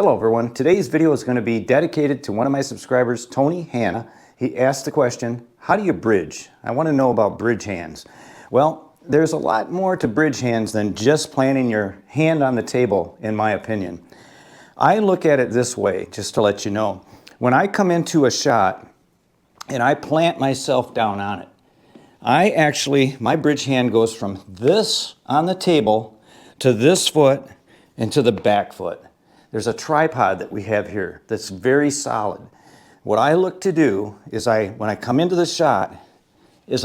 Hello everyone, today's video is going to be dedicated to one of my subscribers, Tony Hanna. He asked the question, how do you bridge? I want to know about bridge hands. Well, there's a lot more to bridge hands than just planting your hand on the table, in my opinion. I look at it this way, just to let you know. When I come into a shot and I plant myself down on it, my bridge hand goes from this on the table to this foot and to the back foot. There's a tripod that we have here that's very solid. What I look to do is when I come into the shot,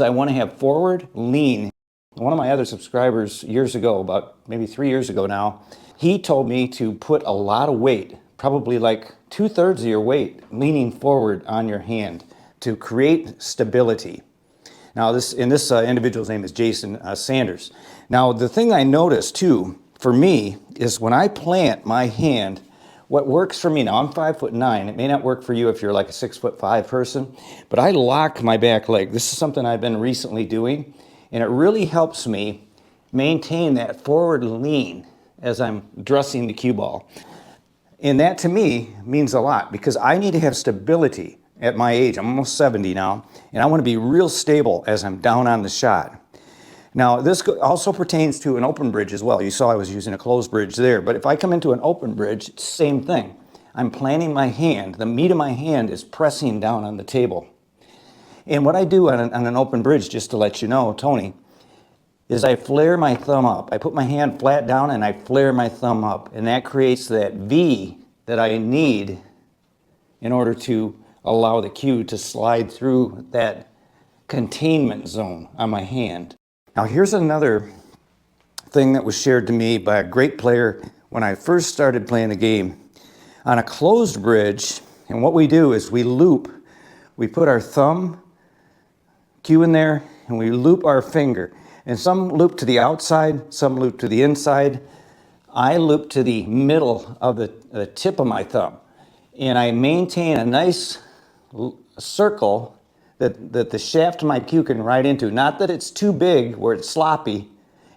I want to have forward lean. One of my other subscribers years ago, about maybe 3 years ago now, he told me to put a lot of weight, probably like 2/3 of your weight, leaning forward on your hand to create stability. Now this individual's name is Jason Sanders. Now the thing I noticed too, for me, is when I plant my hand, what works for me, now I'm 5'9", it may not work for you if you're like a 6'5" person, but I lock my back leg. This is something I've been recently doing, and it really helps me maintain that forward lean as I'm dressing the cue ball. And that to me means a lot because I need to have stability at my age. I'm almost 70 now, and I want to be real stable as I'm down on the shot. Now, this also pertains to an open bridge as well. You saw I was using a closed bridge there, but if I come into an open bridge, it's the same thing. I'm planting my hand. The meat of my hand is pressing down on the table. And what I do on an open bridge, just to let you know, Tony, is I flare my thumb up. I put my hand flat down and I flare my thumb up, and that creates that V that I need in order to allow the cue to slide through that containment zone on my hand. Now here's another thing that was shared to me by a great player when I first started playing the game. On a closed bridge, and what we do is we put our thumb cue in there and we loop our finger. And some loop to the outside, some loop to the inside. I loop to the middle of the tip of my thumb. And I maintain a nice circle that the shaft of my cue can ride into. Not that it's too big where it's sloppy,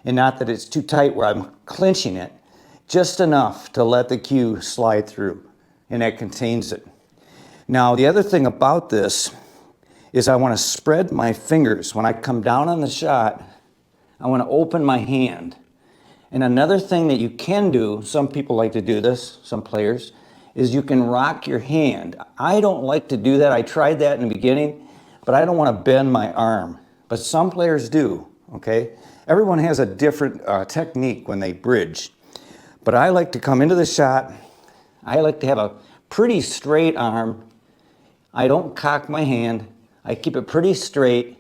and not that it's too tight where I'm clinching it. Just enough to let the cue slide through, and that contains it. Now, the other thing about this is I want to spread my fingers. When I come down on the shot, I want to open my hand. And another thing that you can do, some people like to do this, some players, is you can rock your hand. I don't like to do that. I tried that in the beginning, but I don't want to bend my arm. But some players do, okay? Everyone has a different technique when they bridge. But I like to come into the shot. I like to have a pretty straight arm. I don't cock my hand. I keep it pretty straight.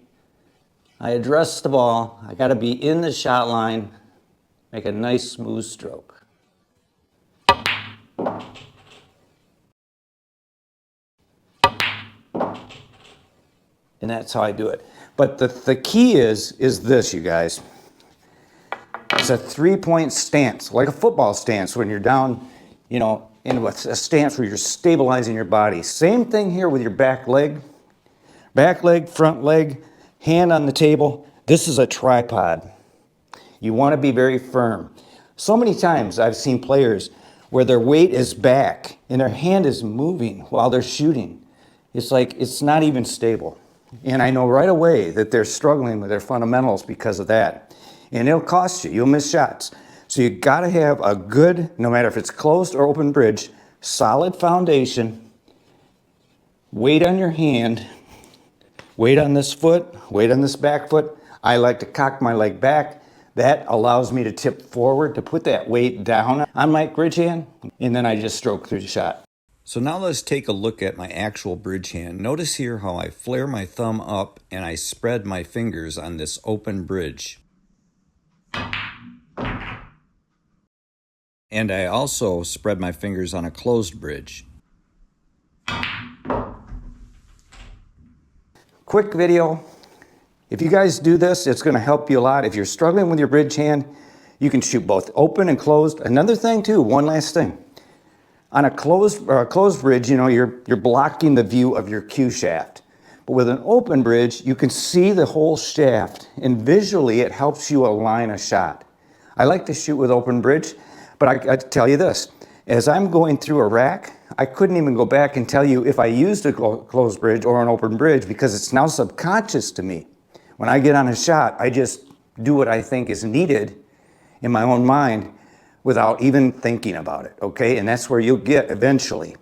I address the ball. I got to be in the shot line. Make a nice smooth stroke. And that's how I do it. But the key is this, you guys. It's a 3-point stance, like a football stance when you're down, in a stance where you're stabilizing your body. Same thing here with your back leg. Back leg, front leg, hand on the table. This is a tripod. You want to be very firm. So many times I've seen players where their weight is back and their hand is moving while they're shooting. It's like it's not even stable. And I know right away that they're struggling with their fundamentals because of that. And it'll cost you. You'll miss shots. So you got to have a good, no matter if it's closed or open bridge, solid foundation, weight on your hand, weight on this foot, weight on this back foot. I like to cock my leg back. That allows me to tip forward, to put that weight down on my bridge hand, and then I just stroke through the shot. So now let's take a look at my actual bridge hand. Notice here how I flare my thumb up and I spread my fingers on this open bridge. And I also spread my fingers on a closed bridge. Quick video. If you guys do this, it's going to help you a lot. If you're struggling with your bridge hand, you can shoot both open and closed. Another thing too, one last thing. On a closed bridge, you're blocking the view of your cue shaft. But with an open bridge, you can see the whole shaft, and visually it helps you align a shot. I like to shoot with open bridge, but I tell you this, As I'm going through a rack, I couldn't even go back and tell you if I used a closed bridge or an open bridge because it's now subconscious to me. When I get on a shot, I just do what I think is needed in my own mind without even thinking about it, okay? And that's where you'll get eventually.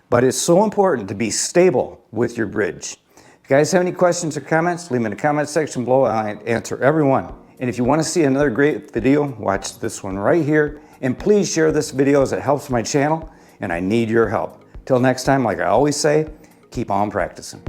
But it's so important to be stable with your bridge. If you guys have any questions or comments, leave them in the comment section below. I answer everyone. And if you want to see another great video, watch this one right here. And please share this video as it helps my channel, and I need your help. Till next time, like I always say, keep on practicing.